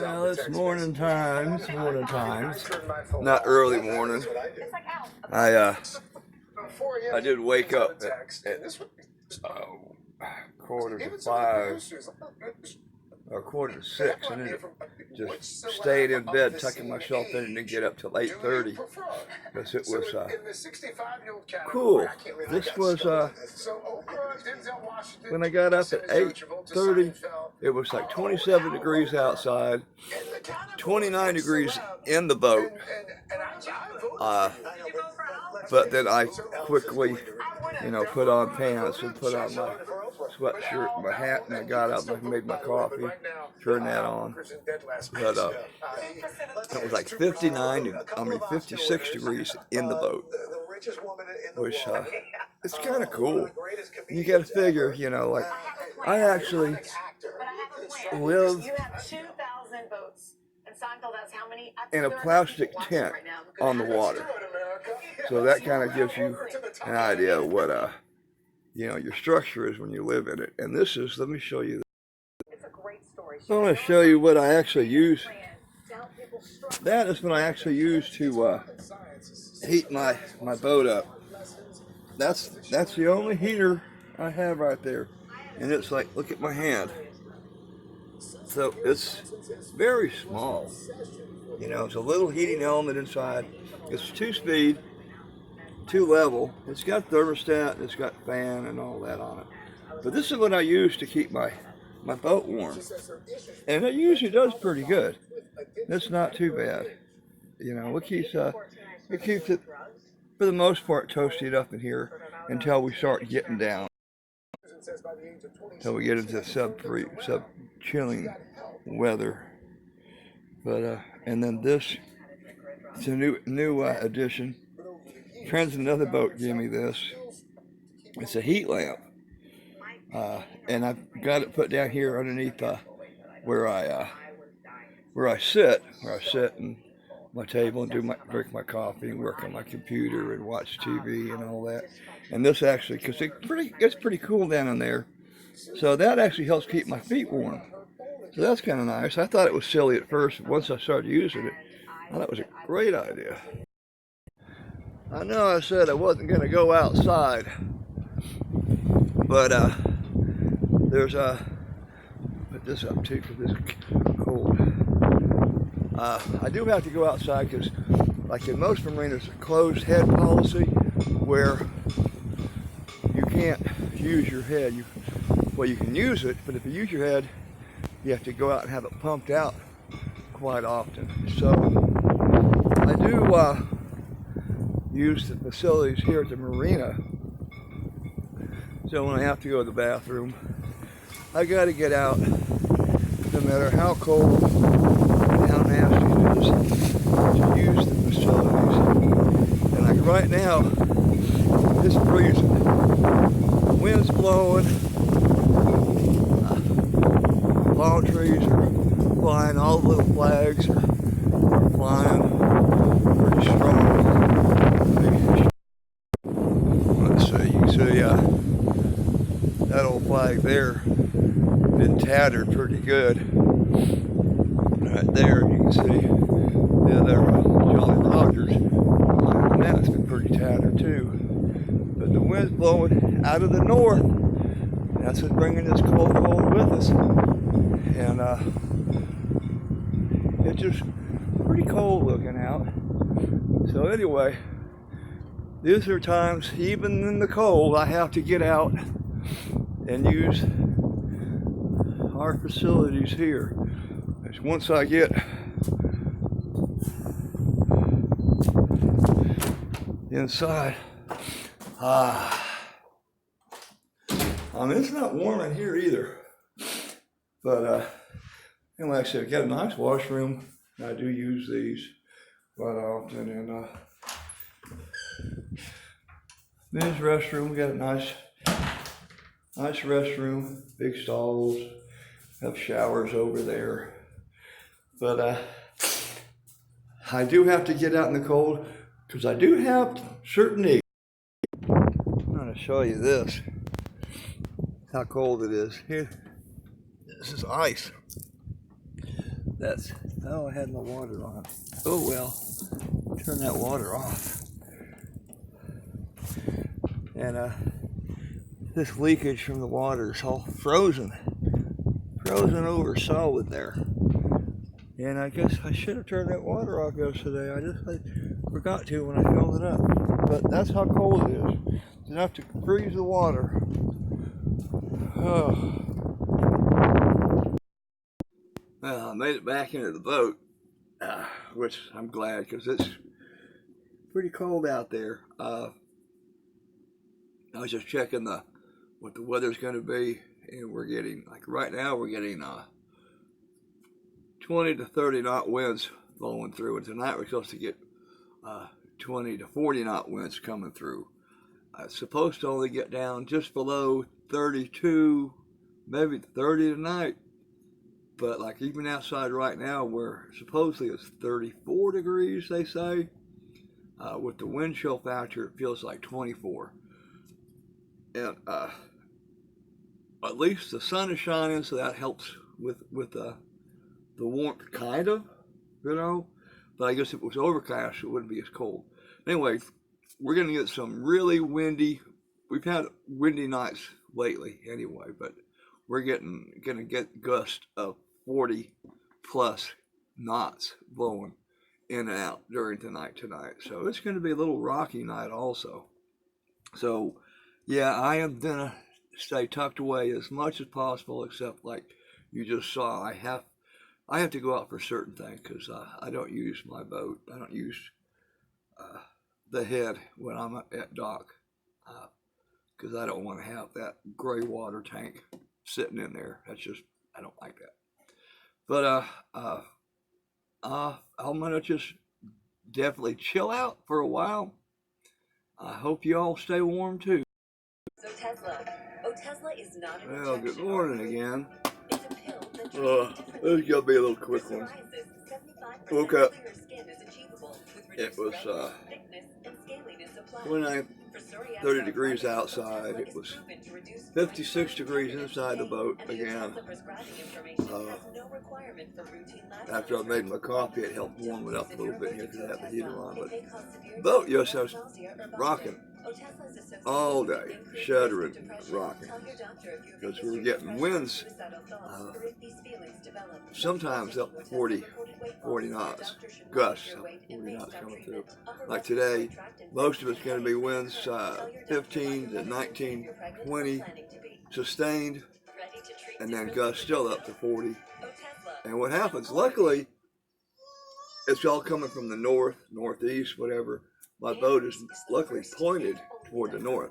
Well, it's morning time. It's morning time. Not early morning. I did wake up at 4:45 or 4:45, and then just stayed in bed, tucking myself in, and didn't get up till 8:30 because it was cool. This was when I got up at 8:30. It was like 27 degrees outside, 29 degrees in the boat. But then I quickly, put on pants and put on my sweatshirt and my hat, and I got up and I made my coffee, turned that on. But it was like 56 degrees in the boat, which it's kind of cool. You got to figure, like I actually live in a plastic tent on the water. So that kind of gives you an idea of what your structure is when you live in it. And this is, let me show you. I want to show you what I actually use. That is what I actually use to heat my boat up. That's the only heater I have right there. And it's like, look at my hand. So it's very small. It's a little heating element inside. It's 2-speed, 2-level. It's got thermostat, it's got fan and all that on it. But this is what I use to keep my boat warm. And it usually does pretty good. It's not too bad. It keeps it, for the most part, toasted up in here until we start getting down. Until we get into sub-chilling weather. But and then this, it's a new addition. Friends in another boat gave me this. It's a heat lamp, and I've got it put down here underneath where I sit and my table and drink my coffee and work on my computer and watch TV and all that. And this actually, because it's pretty cool down in there, so that actually helps keep my feet warm. So that's kind of nice. I thought it was silly at first, but once I started using it, I thought it was a great idea. I know I said I wasn't going to go outside, but there's put this up too because it's cold. I do have to go outside because, like in most marinas, a closed head policy where you can't use your head. You can use it, but if you use your head, you have to go out and have it pumped out quite often. So I do use the facilities here at the marina. So when I have to go to the bathroom, I got to get out, no matter how cold and how nasty it is, to use the facilities. And like right now, it's freezing. The wind's blowing. Palm trees are flying. All the little flags are flying pretty strong. Let's see, you can see that old flag there been tattered pretty good. Right there, you can see the other Jolly Rogers. And that's been pretty tattered too. But the wind's blowing out of the north. That's what's bringing this cold with us. And it's just pretty cold looking out. So anyway, these are times, even in the cold, I have to get out and use our facilities here. Because once I get inside, it's not warm in here either. But anyway, like I said, I've got a nice washroom. I do use these quite often. And men's restroom, we got a nice restroom, big stalls, have showers over there. But I do have to get out in the cold because I do have certain needs. I'm going to show you this, how cold it is. Here, this is ice. That's, oh, I had my water on. Oh well, turn that water off. And this leakage from the water is all frozen over solid there. And I guess I should have turned that water off yesterday. I forgot to when I filled it up. But that's how cold it is. It's enough to freeze the water. Oh. Well, I made it back into the boat, which I'm glad because it's pretty cold out there. I was just checking what the weather's going to be, and we're getting, like right now, we're getting 20 to 30 knot winds blowing through, and tonight we're supposed to get 20 to 40 knot winds coming through. It's supposed to only get down just below 32, maybe 30 tonight. But like even outside right now, where supposedly it's 34 degrees, they say, with the wind chill factor, it feels like 24. And at least the sun is shining, so that helps with the warmth, kind of, you know. But I guess if it was overcast, it wouldn't be as cold. Anyway, we're gonna get some really windy. We've had windy nights lately, anyway, but we're gonna get gusts of 40 plus knots blowing in and out during tonight. So it's going to be a little rocky night also. So yeah, I am gonna stay tucked away as much as possible, except like you just saw, I have to go out for certain things because I don't use my boat. I don't use the head when I'm at dock because I don't want to have that gray water tank sitting in there. That's just, I don't like that. But I'm gonna just definitely chill out for a while. I hope you all stay warm too. So Tesla is not an well, good morning again. This is gonna be a little quick one. Woke up. It was 29, 30 degrees outside. It was 56 degrees inside the boat again. After I made my coffee, it helped warm it up a little bit here because I have the heater on. But the boat, yes, I was rocking all day, shuddering, rocking, because we were getting winds, sometimes up to 40 knots, gusts, 40 knots coming through. Like today, most of it's going to be winds 15 to 19, 20, sustained, and then gusts still up to 40. And what happens, luckily, it's all coming from the north, northeast, whatever. My boat is luckily pointed toward the north.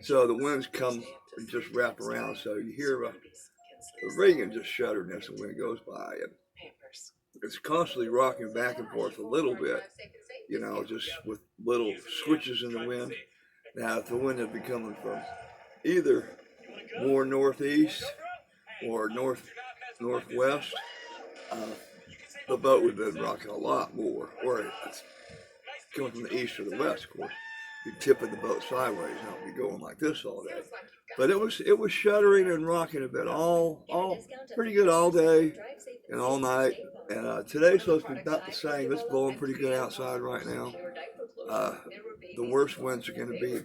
So the winds come and just wrap around. So you hear the rigging just shuddering as the wind goes by. And it's constantly rocking back and forth a little bit, you know, just with little switches in the wind. Now, if the wind had been coming from either more northeast or northwest, the boat would have been rocking a lot more. Or it's coming from the east or the west, of course. You'd tipping the boat sideways and it would be going like this all day. But it was shuddering and rocking a bit all pretty good all day and all night. And today's supposed to be about the same. It's blowing pretty good outside right now. The worst winds are going to be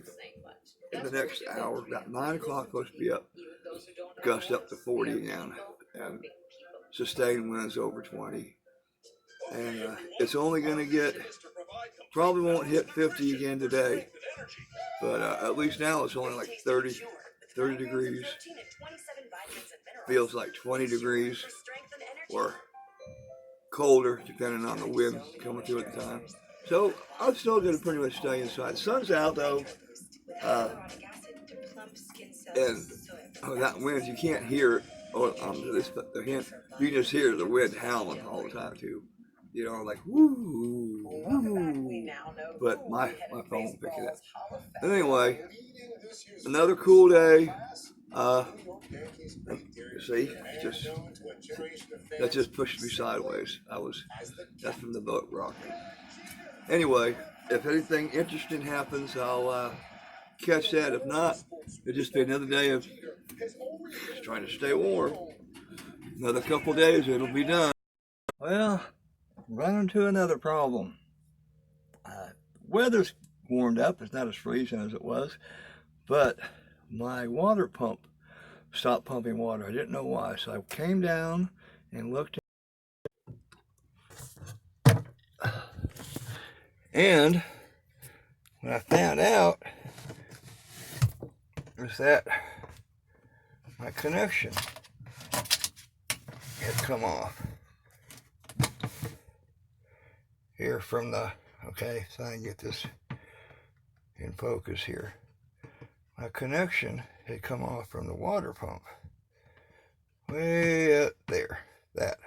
in the next hour. About 9 o'clock, supposed to be up, gust up to 40 again, and sustained winds over 20. And it's only going to get, probably won't hit 50 again today, but at least now it's only like 30 degrees. Feels like 20 degrees or colder, depending on the wind coming through at the time. So I'm still going to pretty much stay inside. Sun's out though, and that wind, you can't hear it. The hint, you can just hear the wind howling all the time too. You know, like woo, woo. But my phone picked it up. Anyway, another cool day. See, that just pushed me sideways. That's from the boat rocking. Anyway, if anything interesting happens, I'll catch that. If not, it'll just be another day of trying to stay warm. Another couple days, it'll be done. Well, run into another problem. Weather's warmed up. It's not as freezing as it was, but my water pump stopped pumping water. I didn't know why, so I came down and looked, and what I found out is that my connection had come off here from the, okay, so I can get this in focus here. My connection had come off from the water pump way up there, that.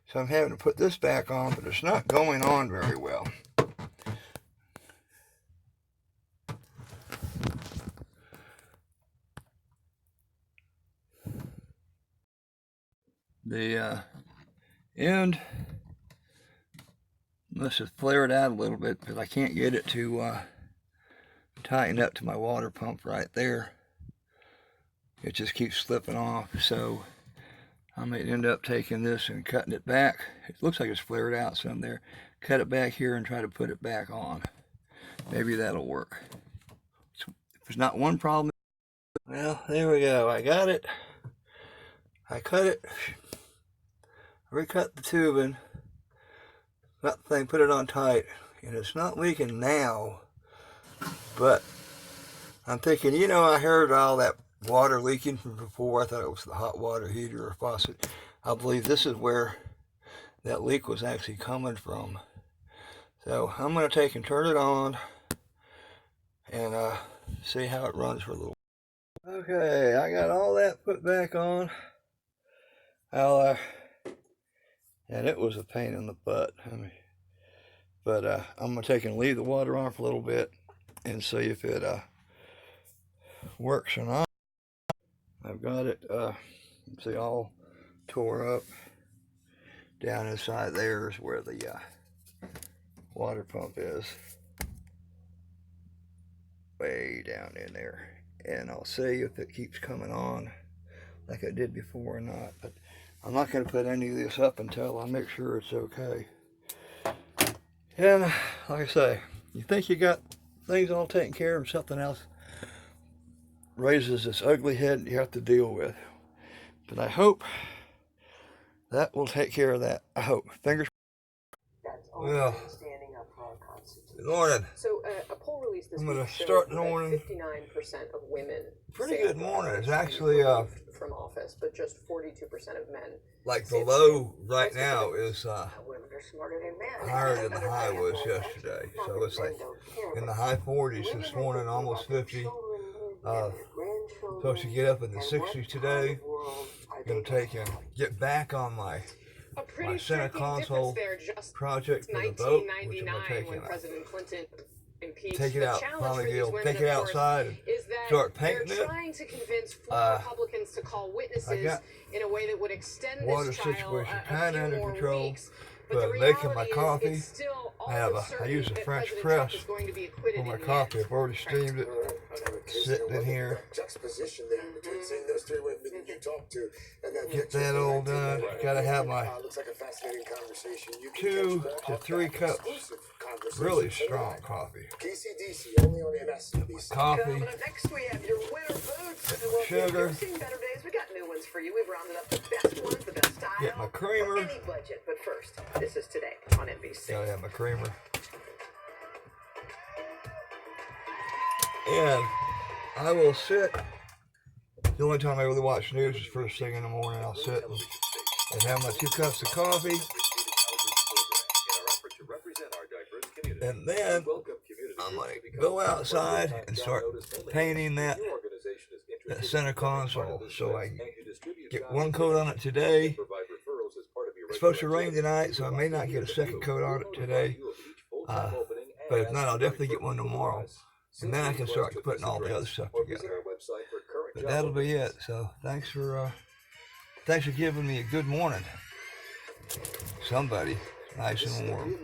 So I'm having to put this back on, but it's not going on very well. The end must have flared out a little bit because I can't get it to tighten up to my water pump right there. It just keeps slipping off, so I may end up taking this and cutting it back. It looks like it's flared out some there. Cut it back here and try to put it back on. Maybe that'll work. So if there's not one problem, well, there we go. I got it. I cut it, recut the tubing, got the thing, put it on tight, and it's not leaking now, but I'm thinking, you know, I heard all that water leaking from before. I thought it was the hot water heater or faucet. I believe this is where that leak was actually coming from. So I'm going to take and turn it on and see how it runs for a little. Okay, I got all that put back on. And it was a pain in the butt. But I'm gonna take and leave the water on for a little bit and see if it works or not. I've got it, see, all tore up. Down inside there is where the water pump is. Way down in there. And I'll see if it keeps coming on like I did before or not. But I'm not going to put any of this up until I make sure it's okay. And like I say, you think you got things all taken care of, something else raises this ugly head you have to deal with. But I hope that will take care of that. I hope. Fingers. Well, good morning. So a poll released this I'm going week to start the showed morning. 59% of women Pretty good morning. It's actually from office, but just 42% of men. Like the low right now is women are smarter than men. higher than the high was yesterday. So it's like in the high 40s this morning, almost 50. Supposed to get up in the 60s today. Gonna take and get back on my center console project for the boat, which I'm gonna take and take it out, finally be able to take it outside and start painting it. Trying to convince four Republicans to call witnesses in a way that would extend this water trial situation a kind of few under more control. weeks. But making my coffee, I use a French press for my coffee. I've already steamed it, sitting in here. Get that all done. Gotta have my 2 to 3 cups really strong coffee. Coffee, Next we have your winter boots. sugar. We got new ones for you. We've rounded up the best ones, the best style. Get my creamer. Any budget, but first, this is Today on NBC. Gotta have my creamer. And I will sit. The only time I really watch news is first thing in the morning. I'll sit and have my 2 cups of coffee. And then I'm like, go outside and start painting that center console. So I get 1 coat on it today. It's supposed to rain tonight, so I may not get a 2nd coat on it today. But if not, I'll definitely get 1 tomorrow. And then I can start putting all the other stuff together. But that'll be it. So thanks for giving me a good morning. Somebody, nice and warm.